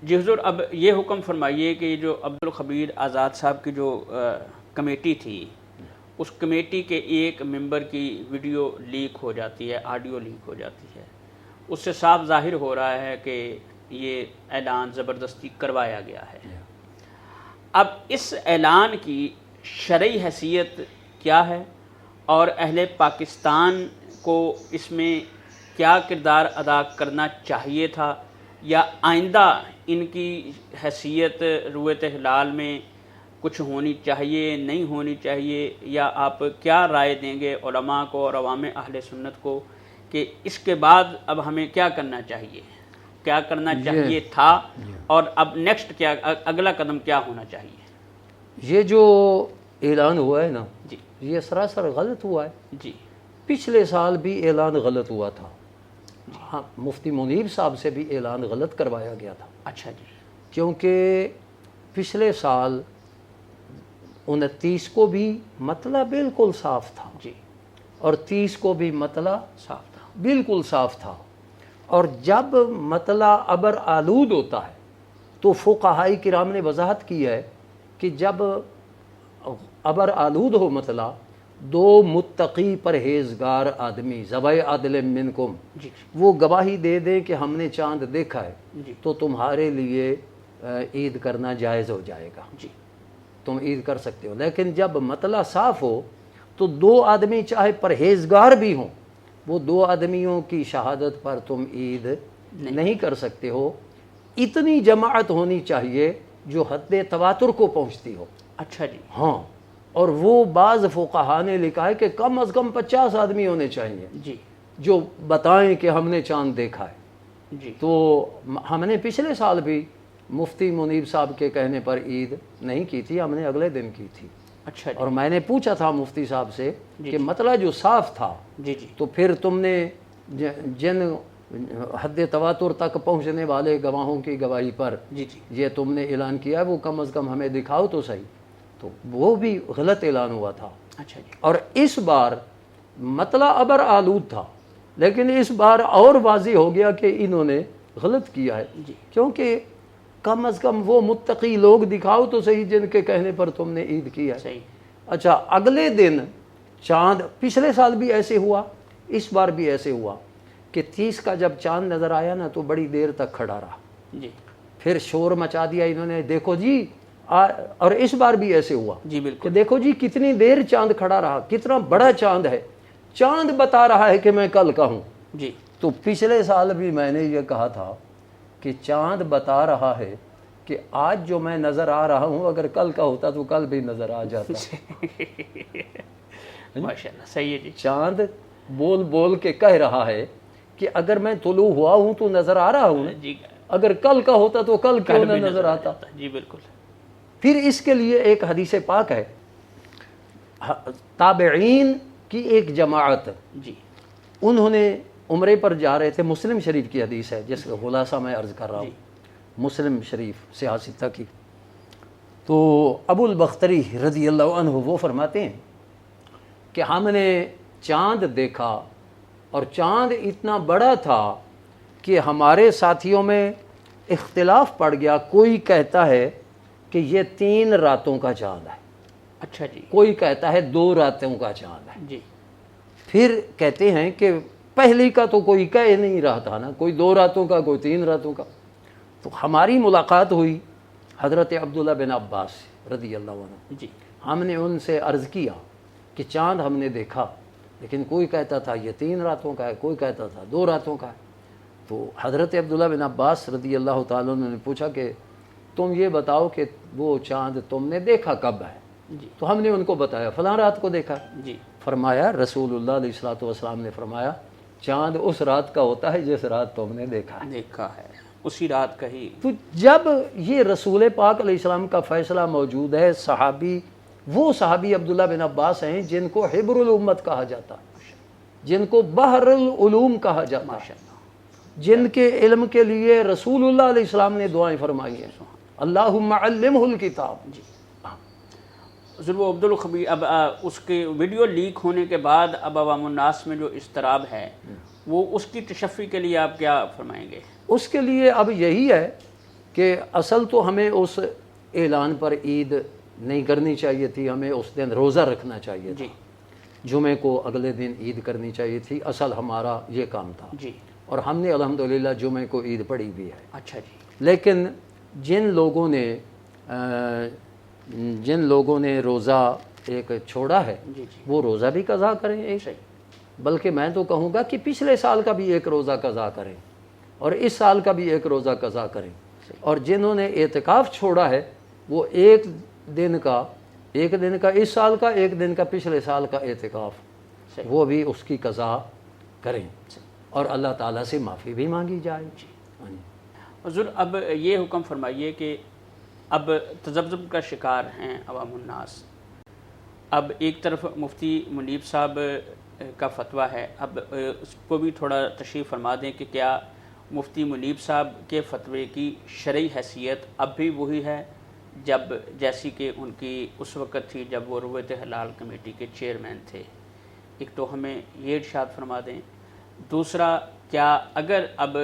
جی حضور، اب یہ حکم فرمائیے کہ جو عبدالخبیر آزاد صاحب کی جو کمیٹی تھی، اس کمیٹی کے ایک ممبر کی ویڈیو لیک ہو جاتی ہے، آڈیو لیک ہو جاتی ہے، اس سے صاف ظاہر ہو رہا ہے کہ یہ اعلان زبردستی کروایا گیا ہے۔ اب اس اعلان کی شرعی حیثیت کیا ہے اور اہل پاکستان کو اس میں کیا کردار ادا کرنا چاہیے تھا، یا آئندہ ان کی حیثیت رویت ہلال میں کچھ ہونی چاہیے، نہیں ہونی چاہیے، یا آپ کیا رائے دیں گے علماء کو اور عوام اہل سنت کو کہ اس کے بعد اب ہمیں کیا کرنا چاہیے، کیا کرنا چاہیے تھا، اور اب نیکسٹ کیا، اگلا قدم کیا ہونا چاہیے؟ یہ جو اعلان ہوا ہے نا، جی یہ سراسر غلط ہوا ہے۔ جی پچھلے سال بھی اعلان غلط ہوا تھا، ہاں، مفتی منیر صاحب سے بھی اعلان غلط کروایا گیا تھا۔ اچھا جی، کیونکہ پچھلے سال 29 کو بھی مطلع بالکل صاف تھا، جی، اور 30 کو بھی مطلع صاف تھا، بالکل صاف تھا۔ اور جب مطلع ابر آلود ہوتا ہے تو فقہاء کرام نے وضاحت کی ہے کہ جب ابر آلود ہو مطلع، دو متقی پرہیزگار آدمی ذوی عدل منکم جی وہ گواہی دے دیں کہ ہم نے چاند دیکھا ہے، جی تو تمہارے لیے عید کرنا جائز ہو جائے گا، جی، تم عید کر سکتے ہو۔ لیکن جب مطلع صاف ہو تو دو آدمی چاہے پرہیزگار بھی ہوں، وہ دو آدمیوں کی شہادت پر تم عید نہیں کر سکتے ہو۔ اتنی جماعت ہونی چاہیے جو حد تواتر کو پہنچتی ہو۔ اچھا جی، ہاں، اور وہ بعض فقہاء نے لکھا ہے کہ کم از کم 50 آدمی ہونے چاہیے جی جو بتائیں کہ ہم نے چاند دیکھا ہے۔ جی، تو ہم نے پچھلے سال بھی مفتی منیر صاحب کے کہنے پر عید نہیں کی تھی، ہم نے اگلے دن کی تھی۔ اچھا جی، اور میں نے پوچھا تھا مفتی صاحب سے کہ مطلع جو صاف تھا، جی جی، تو پھر تم نے جن حد تواتر تک پہنچنے والے گواہوں کی گواہی پر جی جی، یہ تم نے اعلان کیا ہے، وہ کم از کم ہمیں دکھاؤ تو صحیح۔ تو وہ بھی غلط اعلان ہوا تھا۔ اچھا جی، اور اس بار مطلع ابر آلود تھا، لیکن اس بار اور واضح ہو گیا کہ انہوں نے غلط کیا ہے، جی، کیونکہ کم از کم وہ متقی لوگ دکھاؤ تو صحیح جن کے کہنے پر تم نے عید کی ہے۔ صحیح، اچھا، اگلے دن چاند، پچھلے سال بھی ایسے ہوا، اس بار بھی ایسے ہوا کہ 30 کا جب چاند نظر آیا نا تو بڑی دیر تک کھڑا رہا، جی پھر شور مچا دیا انہوں نے، دیکھو جی، اور اس بار بھی ایسے ہوا جی، کہ بالکل، دیکھو جی کتنی دیر چاند کھڑا رہا، کتنا بڑا چاند ہے، چاند بتا رہا ہے کہ میں کل کا ہوں۔ جی، تو پچھلے سال بھی میں نے یہ کہا تھا کہ چاند بتا رہا ہے کہ آج جو میں نظر آ رہا ہوں اگر کل کا ہوتا تو کل بھی نظر آ جاتا۔ ماشاء اللہ، صحیح ہے جی، چاند بول بول کے کہہ رہا ہے کہ اگر میں طلوع ہوا ہوں تو نظر آ رہا ہوں، جی، اگر کل کا ہوتا تو کل کیوں نہ بھی نظر آتا۔ جی بالکل، پھر اس کے لیے ایک حدیث پاک ہے، تابعین کی ایک جماعت، جی انہوں نے عمرے پر جا رہے تھے، مسلم شریف کی حدیث ہے جس کا خلاصہ میں عرض کر رہا ہوں، مسلم شریف سیاستہ کی۔ تو ابو البختری رضی اللہ عنہ وہ فرماتے ہیں کہ ہم نے چاند دیکھا اور چاند اتنا بڑا تھا کہ ہمارے ساتھیوں میں اختلاف پڑ گیا، کوئی کہتا ہے کہ یہ 3 راتوں کا چاند ہے، اچھا جی، کوئی کہتا ہے 2 راتوں کا چاند ہے۔ جی پھر کہتے ہیں کہ پہلی کا تو کوئی کہہ نہیں رہا تھا نا، کوئی 2 راتوں کا، کوئی 3 راتوں کا۔ تو ہماری ملاقات ہوئی حضرت عبداللہ بن عباس رضی اللہ عنہ، جی، ہم نے ان سے عرض کیا کہ چاند ہم نے دیکھا، لیکن کوئی کہتا تھا یہ 3 راتوں کا ہے، کوئی کہتا تھا 2 راتوں کا ہے۔ تو حضرت عبداللہ بن عباس رضی اللہ تعالیٰ عنہ نے پوچھا کہ تم یہ بتاؤ کہ وہ چاند تم نے دیکھا کب ہے؟ جی، تو ہم نے ان کو بتایا فلاں رات کو دیکھا۔ جی، فرمایا رسول اللہ علیہ الصلوۃ والسلام نے فرمایا چاند اس رات کا ہوتا ہے جس رات تم نے دیکھا ہے۔ دیکھا ہے، اسی رات کا ہی۔ تو جب یہ رسول پاک علیہ السلام کا فیصلہ موجود ہے، صحابی، وہ صحابی عبداللہ بن عباس ہیں جن کو حبر الامت کہا جاتا، جن کو بحر العلوم کہا جاتا، ماشاء اللہ، جن کے علم کے لیے رسول اللہ علیہ السلام نے دعائیں فرمائی ہیں، اللہم علمہ الکتاب۔ جی، حضور وہ عبدالخبیر، اب اس کے ویڈیو لیک ہونے کے بعد اب عوام الناس میں جو اضطراب ہے، وہ اس کی تشفی کے لیے آپ کیا فرمائیں گے؟ اس کے لیے اب یہی ہے کہ کہ اصل تو ہمیں اس اعلان پر عید نہیں کرنی چاہیے تھی، ہمیں اس دن روزہ رکھنا چاہیے تھا، جمعے کو اگلے دن عید کرنی چاہیے تھی، اصل ہمارا یہ کام تھا، اور ہم نے الحمدللہ جمعے کو عید پڑھی بھی ہے۔ اچھا جی۔ لیکن جن لوگوں نے روزہ ایک چھوڑا ہے وہ روزہ بھی قضا کریں ایک، بلکہ میں تو کہوں گا کہ پچھلے سال کا بھی ایک روزہ قضا کریں اور اس سال کا بھی ایک روزہ قضا کریں، اور جنہوں نے اعتکاف چھوڑا ہے وہ ایک دن کا اس سال کا، ایک دن کا پچھلے سال کا اعتکاف، وہ بھی اس کی قضا کریں اور اللہ تعالیٰ سے معافی بھی مانگی جائے۔ حضور اب یہ حکم فرمائیے کہ اب تذبذب کا شکار ہیں عوام الناس، اب ایک طرف مفتی منیب صاحب کا فتویٰ ہے، اب اس کو بھی تھوڑا تشریح فرما دیں کہ کیا مفتی منیب صاحب کے فتوے کی شرعی حیثیت اب بھی وہی ہے جیسی کہ ان کی اس وقت تھی جب وہ رویت حلال کمیٹی کے چیئرمین تھے؟ ایک تو ہمیں یہ ارشاد فرما دیں، دوسرا کیا اگر اب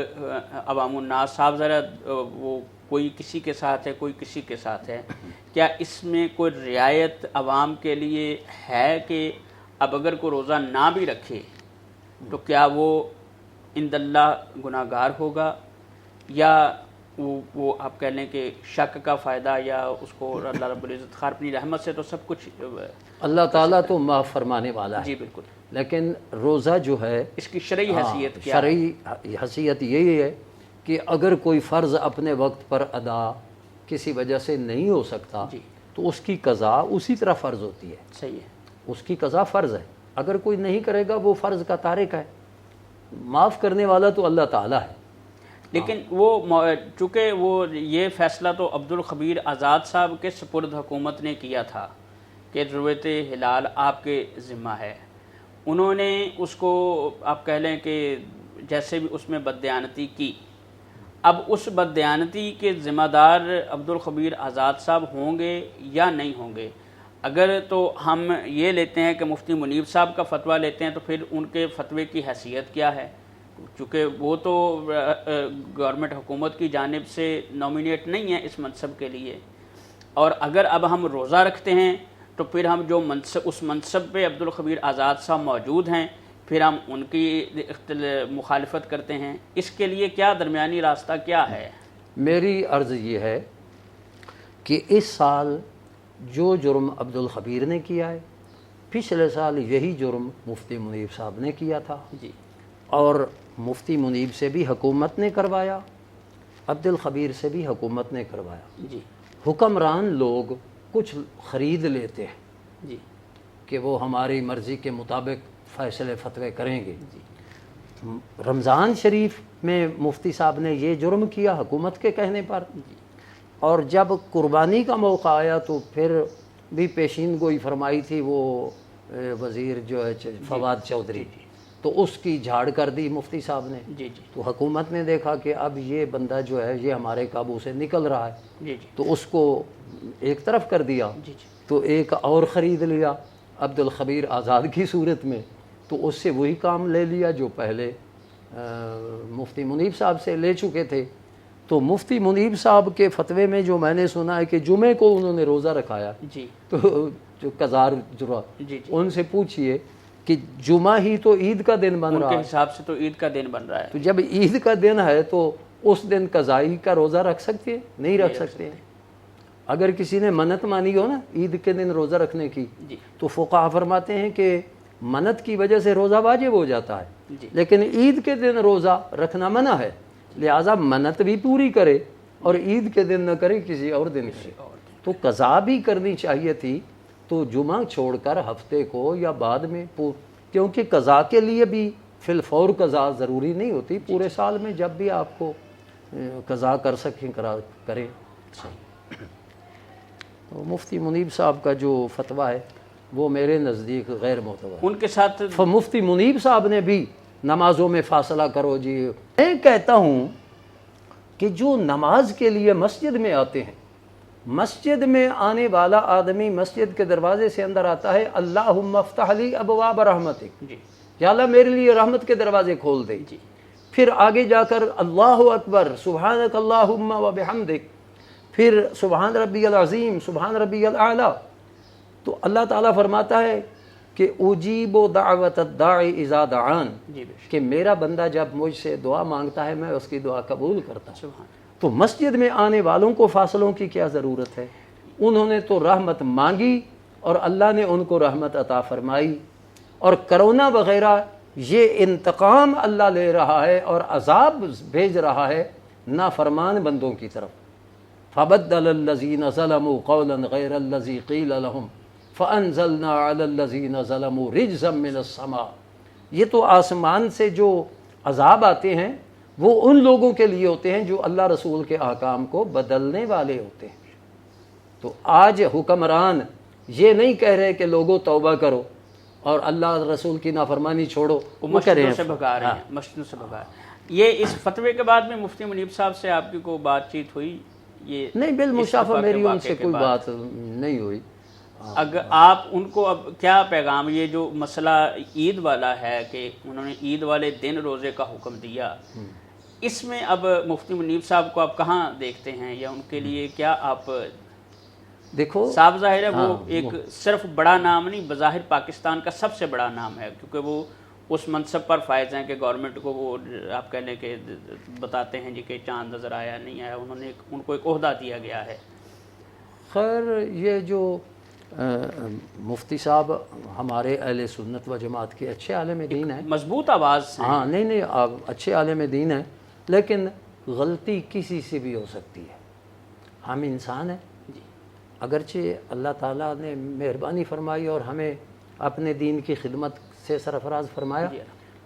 عوام الناس صاحب ذرا وہ کوئی کسی کے ساتھ ہے کوئی کسی کے ساتھ ہے، کیا اس میں کوئی رعایت عوام کے لیے ہے کہ اب اگر کوئی روزہ نہ بھی رکھے تو کیا وہ عند اللہ گناہ گار ہوگا، یا وہ آپ کہہ لیں کہ شک کا فائدہ، یا اس کو اللہ رب العزت خار اپنی رحمت سے تو سب کچھ اللہ تعالیٰ تو معاف فرمانے والا ہے۔ جی بالکل، لیکن روزہ جو ہے اس کی شرعی حیثیت کیا ہے؟ شرعی حیثیت یہی ہے کہ اگر کوئی فرض اپنے وقت پر ادا کسی وجہ سے نہیں ہو سکتا تو اس کی قضا اسی طرح فرض ہوتی ہے۔ صحیح ہے، اس کی قضا فرض ہے، اگر کوئی نہیں کرے گا وہ فرض کا تارک ہے، معاف کرنے والا تو اللہ تعالیٰ ہے۔ لیکن وہ چونکہ وہ یہ فیصلہ تو عبدالخبیر آزاد صاحب کے سپرد حکومت نے کیا تھا کہ رویت ہلال آپ کے ذمہ ہے، انہوں نے اس کو آپ کہہ لیں کہ جیسے بھی اس میں بددیانتی کی، اب اس بددیانتی کے ذمہ دار عبدالخبیر آزاد صاحب ہوں گے یا نہیں ہوں گے؟ اگر تو ہم یہ لیتے ہیں کہ مفتی منیب صاحب کا فتویٰ لیتے ہیں تو پھر ان کے فتوے کی حیثیت کیا ہے؟ چونکہ وہ تو گورنمنٹ حکومت کی جانب سے نامینیٹ نہیں ہیں اس منصب کے لیے، اور اگر اب ہم روزہ رکھتے ہیں تو پھر ہم جو اس منصب پہ عبدالخبیر آزاد صاحب موجود ہیں پھر ہم ان کی مخالفت کرتے ہیں، اس کے لیے کیا درمیانی راستہ کیا ہے؟ میری عرض یہ ہے کہ اس سال جو جرم عبدالخبیر نے کیا ہے پچھلے سال یہی جرم مفتی منیب صاحب نے کیا تھا، اور مفتی منیب سے بھی حکومت نے کروایا، عبدالخبیر سے بھی حکومت نے کروایا۔ حکمران لوگ کچھ خرید لیتے ہیں کہ وہ ہماری مرضی کے مطابق فیصلے فتوے کریں گے۔ رمضان شریف میں مفتی صاحب نے یہ جرم کیا حکومت کے کہنے پر، اور جب قربانی کا موقع آیا تو پھر بھی پیشین گوئی فرمائی تھی وہ وزیر جو ہے فواد چودھری، تو اس کی جھاڑ کر دی مفتی صاحب نے۔ تو حکومت نے دیکھا کہ اب یہ بندہ جو ہے یہ ہمارے قابو سے نکل رہا ہے، تو اس کو ایک طرف کر دیا، تو ایک اور خرید لیا عبدالخبیر آزاد کی صورت میں، تو اس سے وہی کام لے لیا جو پہلے مفتی منیب صاحب سے لے چکے تھے۔ تو مفتی منیب صاحب کے فتوے میں جو میں نے سنا ہے کہ جمعے کو انہوں نے روزہ رکھایا، تو جو قزار جرا ان سے پوچھئے کہ جمعہ ہی تو عید کا دن بن رہا ہے، ان کے حساب سے تو عید کا دن بن رہا ہے، تو جب عید کا دن ہے تو اس دن قضائی کا روزہ رکھ سکتے ہیں؟ نہیں رکھ سکتے ہیں۔ اگر کسی نے منت مانی ہو نا عید کے دن روزہ رکھنے کی، تو فقہا فرماتے ہیں کہ منت کی وجہ سے روزہ واجب ہو جاتا ہے، لیکن عید کے دن روزہ رکھنا منع ہے، لہٰذا منت بھی پوری کرے اور عید کے دن نہ کرے، کسی اور دن کرے۔ تو قضا بھی کرنی چاہیے تھی، تو جمعہ چھوڑ کر ہفتے کو یا بعد میں، کیونکہ قضا کے لیے بھی فی الفور قضا ضروری نہیں ہوتی، پورے سال میں جب بھی آپ کو قضا کر سکیں کریں۔ تو مفتی منیب صاحب کا جو فتویٰ ہے وہ میرے نزدیک غیر معتبر۔ ان کے ساتھ مفتی منیب صاحب نے بھی نمازوں میں فاصلہ کرو جی، میں کہتا ہوں کہ جو نماز کے لیے مسجد میں آتے ہیں، مسجد میں آنے والا آدمی مسجد کے دروازے سے اندر آتا ہے، اللہم افتح لی ابواب رحمتک، یا اللہ میرے لیے رحمت کے دروازے کھول دے، پھر آگے جا کر اللہ اکبر سبحانک اللہم و بحمدک، پھر سبحان ربی العظیم سبحان ربی الاعلیٰ. تو اللہ تعالیٰ فرماتا ہے کہ اجیب دعوت الداعی اذا دعان، کہ میرا بندہ جب مجھ سے دعا مانگتا ہے میں اس کی دعا قبول کرتا ہوں. تو مسجد میں آنے والوں کو فاصلوں کی کیا ضرورت ہے؟ انہوں نے تو رحمت مانگی اور اللہ نے ان کو رحمت عطا فرمائی. اور کرونا وغیرہ یہ انتقام اللہ لے رہا ہے اور عذاب بھیج رہا ہے نافرمان بندوں کی طرف. فبدل الذین ظلموا قولا غیر الذی قیل لهم فانزلنا علی الذین ظلموا رجزا من السماء. یہ تو آسمان سے جو عذاب آتے ہیں وہ ان لوگوں کے لیے ہوتے ہیں جو اللہ رسول کے احکام کو بدلنے والے ہوتے ہیں. تو آج حکمران یہ نہیں کہہ رہے کہ لوگوں توبہ کرو اور اللہ رسول کی نافرمانی چھوڑو، وہ کہہ رہے ہیں سے بھگا رہے ہیں، مسجدوں سے بھگا رہے ہیں. یہ اس فتوے کے بعد میں مفتی منیب صاحب سے آپ کی کوئی بات چیت ہوئی؟ یہ نہیں، بالمشافہ میری ان سے کوئی بات نہیں ہوئی. اگر آپ ان کو اب کیا پیغام، یہ جو مسئلہ عید والا ہے کہ انہوں نے عید والے دن روزے کا حکم دیا، اس میں اب مفتی منیب صاحب کو آپ کہاں دیکھتے ہیں، یا ان کے لیے کیا آپ دیکھو صاف ظاہر ہے وہ ایک صرف بڑا نام نہیں، بظاہر پاکستان کا سب سے بڑا نام ہے، کیونکہ وہ اس منصب پر فائز ہیں کہ گورنمنٹ کو وہ آپ کہہ لیں کہ بتاتے ہیں جی کہ چاند نظر آیا نہیں آیا، انہوں نے ان کو ایک عہدہ دیا گیا ہے. خیر یہ جو مفتی صاحب ہمارے اہل سنت و جماعت کے اچھے عالم دین ہیں، مضبوط آواز سے، ہاں نہیں آپ اچھے عالم دین ہیں، لیکن غلطی کسی سے بھی ہو سکتی ہے. ہم انسان ہیں، اگرچہ اللہ تعالیٰ نے مہربانی فرمائی اور ہمیں اپنے دین کی خدمت سے سرفراز فرمایا،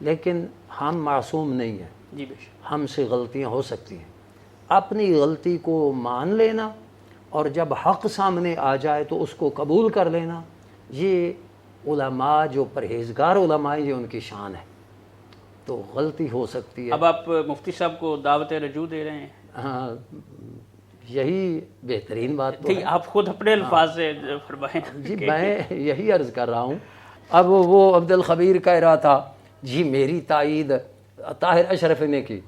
لیکن ہم معصوم نہیں ہیں. جی بے شک ہم سے غلطیاں ہو سکتی ہیں. اپنی غلطی کو مان لینا اور جب حق سامنے آ جائے تو اس کو قبول کر لینا، یہ علماء جو پرہیزگار علماء ہیں یہ ان کی شان ہے. تو غلطی ہو سکتی ہے. اب آپ مفتی صاحب کو دعوت رجوع دے رہے ہیں؟ ہاں یہی بہترین بات تو ہے. آپ خود اپنے الفاظ سے فرمائیں. جی میں یہی عرض کر رہا ہوں. اب وہ عبد الخبیر کہہ رہا تھا جی میری تائید طاہر اشرفی نے کی.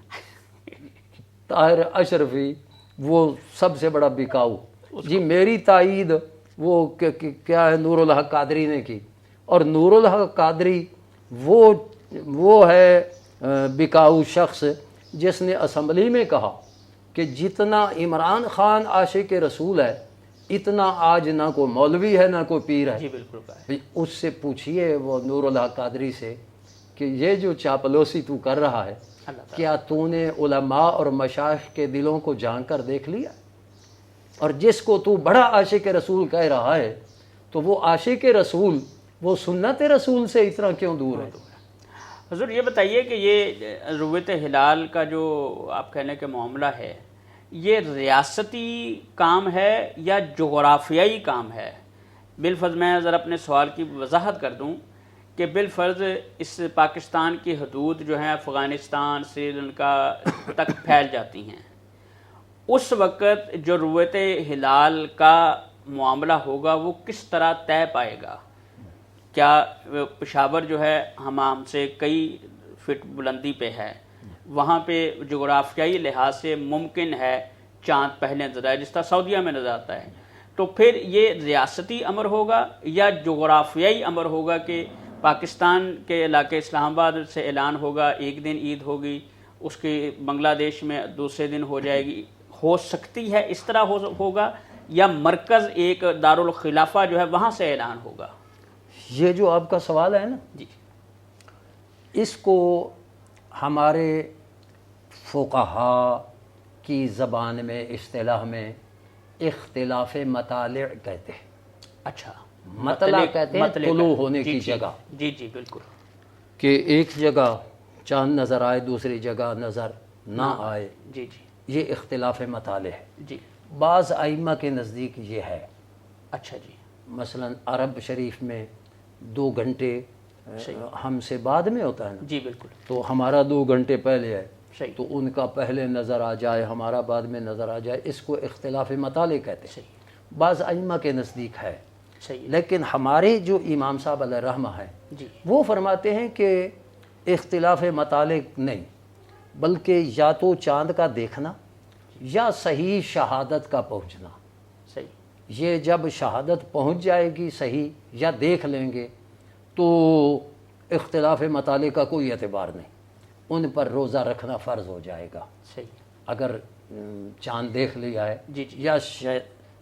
طاہر اشرفی وہ سب سے بڑا بکاؤ، جی میری تائید وہ کیا ہے نور الحق قادری نے کی، اور نور الحق قادری وہ ہے بکاؤ شخص جس نے اسمبلی میں کہا کہ جتنا عمران خان عاشق رسول ہے اتنا آج نہ کوئی مولوی ہے نہ کوئی پیر ہے. جی بالکل. اس سے پوچھئے وہ نور الحق قادری سے کہ یہ جو چاپلوسی تو کر رہا ہے کیا تو نے علماء اور مشائخ کے دلوں کو جان کر دیکھ لیا؟ اور جس کو تو بڑا عاشق رسول کہہ رہا ہے تو وہ عاشق رسول وہ سنت رسول سے اتنا کیوں دور ہے؟ حضور یہ بتائیے کہ یہ رویت ہلال کا جو آپ کہنے کے معاملہ ہے یہ ریاستی کام ہے یا جغرافیائی کام ہے؟ بالفرض میں ذرا اپنے سوال کی وضاحت کر دوں کہ بالفرض اس پاکستان کی حدود جو ہیں افغانستان سری لنکا تک پھیل جاتی ہیں، اس وقت جو رویت ہلال کا معاملہ ہوگا وہ کس طرح طے پائے گا؟ کیا پشاور جو ہے ہم سے کئی فٹ بلندی پہ ہے، وہاں پہ جغرافیائی لحاظ سے ممکن ہے چاند پہلے نظر آئے جس طرح سعودیہ میں نظر آتا ہے، تو پھر یہ ریاستی امر ہوگا یا جغرافیائی امر ہوگا کہ پاکستان کے علاقے اسلام آباد سے اعلان ہوگا ایک دن عید ہوگی، اس کی بنگلہ دیش میں دوسرے دن ہو جائے گی؟ ہو سکتی ہے اس طرح ہوگا یا مرکز ایک دارالخلافہ جو ہے وہاں سے اعلان ہوگا؟ یہ جو آپ کا سوال ہے نا جی اس کو ہمارے فقہا کی زبان میں اصطلاح میں اختلاف مطالع کہتے ہیں. اچھا مطلع کہتے ہیں طلوع ہونے کی جگہ. جی جی بالکل. کہ ایک جگہ چاند نظر آئے دوسری جگہ نظر نہ آئے. جی جی یہ اختلاف مطالع ہے. جی بعض ائمہ کے نزدیک یہ ہے. اچھا جی. مثلا عرب شریف میں 2 گھنٹے ہم سے بعد میں ہوتا ہے نا. جی بالکل. تو ہمارا 2 گھنٹے پہلے ہے صحیح. تو ان کا پہلے نظر آ جائے ہمارا بعد میں نظر آ جائے، اس کو اختلاف مطالع کہتے ہیں. صحیح. بعض ائمہ کے نزدیک ہے. صحیح. لیکن ہمارے جو امام صاحب علیہ رحمہ ہیں جی وہ فرماتے ہیں کہ اختلاف مطالع نہیں، بلکہ یا تو چاند کا دیکھنا یا صحیح شہادت کا پہنچنا. صحیح. یہ جب شہادت پہنچ جائے گی صحیح یا دیکھ لیں گے تو اختلاف مطالعے کا کوئی اعتبار نہیں, ان پر روزہ رکھنا فرض ہو جائے گا. صحیح. اگر چاند دیکھ لیا ہے جی جی. یا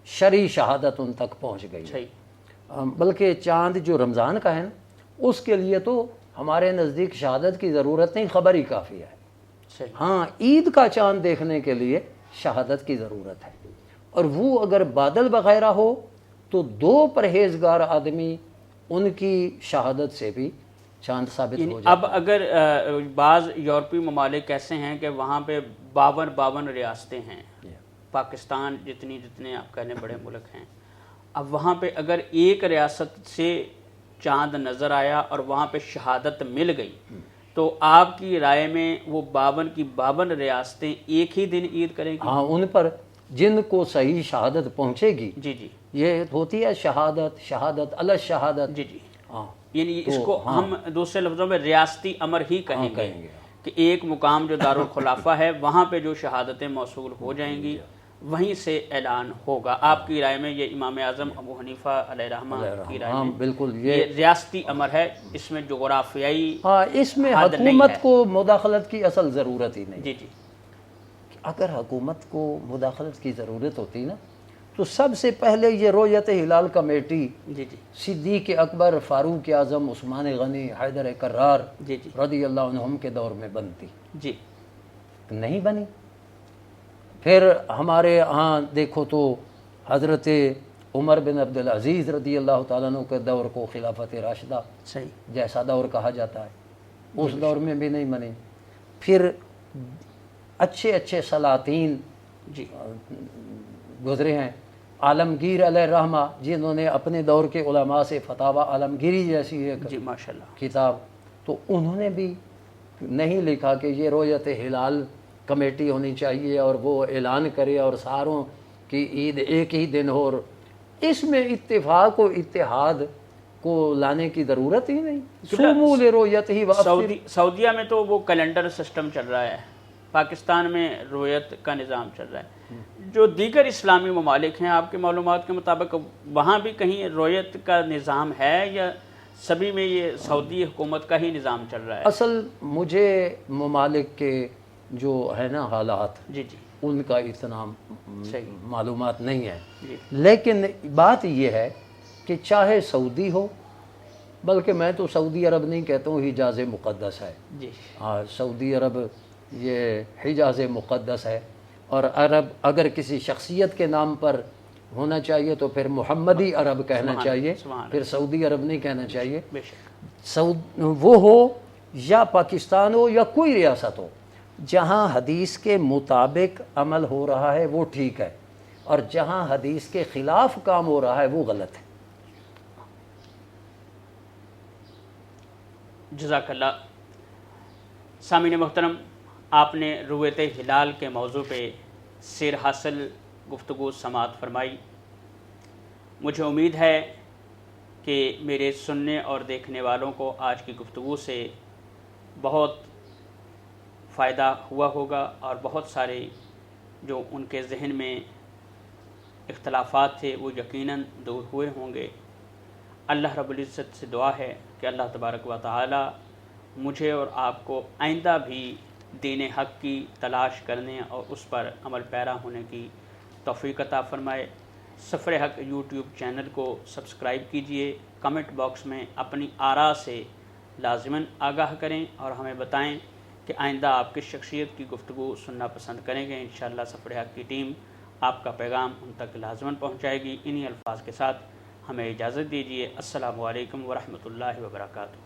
شرعی شہادت ان تک پہنچ گئی ہے. صحیح. بلکہ چاند جو رمضان کا ہے نا, اس کے لیے تو ہمارے نزدیک شہادت کی ضرورت نہیں, خبر ہی کافی ہے. صحیح. ہاں عید کا چاند دیکھنے کے لیے شہادت کی ضرورت ہے, اور وہ اگر بادل وغیرہ ہو تو 2 پرہیزگار آدمی ان کی شہادت سے بھی چاند ثابت ہو جاتا. اب اگر بعض یورپی ممالک ایسے ہیں کہ وہاں پہ 52 ریاستیں ہیں, پاکستان جتنے آپ کہہ لیں بڑے ملک ہیں, اب وہاں پہ اگر ایک ریاست سے چاند نظر آیا اور وہاں پہ شہادت مل گئی تو آپ کی رائے میں وہ 52 کی 52 ریاستیں ایک ہی دن عید کریں گی؟ ہاں, ان پر جن کو صحیح شہادت پہنچے گی. جی جی. یہ ہوتی ہے شہادت علی شہادت. جی جی. ہاں, یعنی اس کو ہم دوسرے لفظوں میں ریاستی امر ہی کہیں گے کہ ایک مقام جو دارالخلافہ ہے وہاں پہ جو شہادتیں موصول ہو جائیں گی وہیں سے اعلان ہوگا. آپ کی رائے میں یہ امام اعظم ابو حنیفہ علیہ رحمہ کی رائے میں بالکل یہ ریاستی امر ہے, اس میں جغرافیائی ہاں, اس میں حکومت کو مداخلت کی اصل ضرورت ہی نہیں. جی جی. اگر حکومت کو مداخلت کی ضرورت ہوتی نا تو سب سے پہلے یہ رؤیت ہلال کمیٹی جی جی صدیق اکبر, فاروق اعظم, عثمان غنی, حیدر کرار جی جی رضی اللہ عنہم کے دور میں بنتی. جی. نہیں بنی. پھر ہمارے ہاں دیکھو تو حضرت عمر بن عبدالعزیز رضی اللہ تعالیٰ عنہ کے دور کو خلافت راشدہ صحیح جیسا دور کہا جاتا ہے, اس دور میں بھی نہیں بنی. پھر اچھے سلاطین جی گزرے ہیں, عالمگیر علیہ رحمہ جنہوں نے اپنے دور کے علماء سے فتاوی عالمگیری جیسی ایک جی ماشاءاللہ کتاب, تو انہوں نے بھی نہیں لکھا کہ یہ رؤیت ہلال کمیٹی ہونی چاہیے اور وہ اعلان کرے اور ساروں کی عید ایک ہی دن ہو. اس میں اتفاق و اتحاد کو لانے کی ضرورت ہی نہیں. سوموا لرؤیتہ وافطروا. سعودیہ میں تو وہ کیلنڈر سسٹم چل رہا ہے, پاکستان میں رویت کا نظام چل رہا ہے. جو دیگر اسلامی ممالک ہیں آپ کے معلومات کے مطابق وہاں بھی کہیں رویت کا نظام ہے یا سبھی میں یہ سعودی حکومت کا ہی نظام چل رہا ہے؟ اصل مجھے ممالک کے جو ہے نا حالات جی جی ان کا اتنا معلومات نہیں ہے, لیکن بات یہ ہے کہ چاہے سعودی ہو, بلکہ میں تو سعودی عرب نہیں کہتا ہوں, حجاز مقدس ہے. جی ہاں, سعودی عرب یہ حجاز مقدس ہے, اور عرب اگر کسی شخصیت کے نام پر ہونا چاہیے تو پھر محمدی عرب کہنا چاہیے, پھر سعودی عرب نہیں کہنا چاہیے. وہ ہو یا پاکستان ہو یا کوئی ریاست ہو, جہاں حدیث کے مطابق عمل ہو رہا ہے وہ ٹھیک ہے, اور جہاں حدیث کے خلاف کام ہو رہا ہے وہ غلط ہے. جزاک اللہ. سامعین محترم, آپ نے رؤیت ہلال کے موضوع پہ سیر حاصل گفتگو سماعت فرمائی. مجھے امید ہے کہ میرے سننے اور دیکھنے والوں کو آج کی گفتگو سے بہت فائدہ ہوا ہوگا, اور بہت سارے جو ان کے ذہن میں اختلافات تھے وہ یقیناً دور ہوئے ہوں گے. اللہ رب العزت سے دعا ہے کہ اللہ تبارک و تعالی مجھے اور آپ کو آئندہ بھی دین حق کی تلاش کرنے اور اس پر عمل پیرا ہونے کی توفیق عطا فرمائے. سفر حق یوٹیوب چینل کو سبسکرائب کیجئے, کمنٹ باکس میں اپنی آراء سے لازماً آگاہ کریں اور ہمیں بتائیں کہ آئندہ آپ کس شخصیت کی گفتگو سننا پسند کریں گے. انشاءاللہ سفر حق کی ٹیم آپ کا پیغام ان تک لازماً پہنچائے گی. انہی الفاظ کے ساتھ ہمیں اجازت دیجیے. السلام علیکم ورحمۃ اللہ وبرکاتہ.